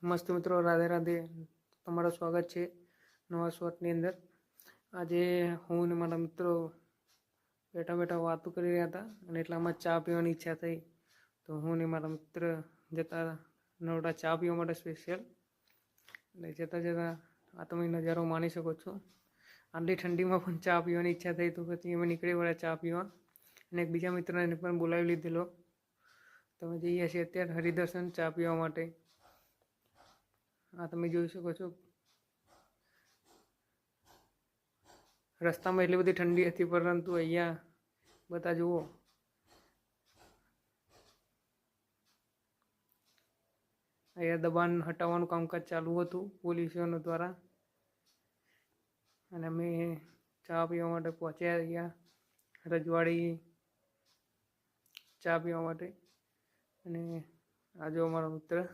મસ્ત મિત્રો, રાધે રાધે. તમારું સ્વાગત છે નવા શોર્ટની અંદર. આજે હું અને મારા મિત્રો બેઠા બેઠા વાતો કરી રહ્યા હતા અને એટલામાં ચા પીવાની ઈચ્છા થઈ, તો હું અને મારા મિત્ર જતા નરોડા ચા પીવા માટે સ્પેશિયલ. અને જતાં જતાં આ તમે નજારો માણી શકો છો. આટલી ઠંડીમાં પણ ચા પીવાની ઈચ્છા થઈ, તો પછી અમે નીકળી પડ્યા ચા પીવા. અને એક બીજા મિત્રને પણ બોલાવી લીધેલો. તમે જઈએ છીએ અત્યારે હરિદર્શન ચા પીવા માટે. આ તમે જોઈ શકો છો, રસ્તામાં એટલી બધી ઠંડી હતી, પરંતુ અહીંયા બધા જુઓ, અહીંયા દબાણ હટાવવાનું કામકાજ ચાલુ હતું પોલીસોનો દ્વારા. અને અમે ચા પીવા માટે પહોંચ્યા અહીંયા રજવાડી ચા પીવા માટે. અને આ જો અમારો મિત્ર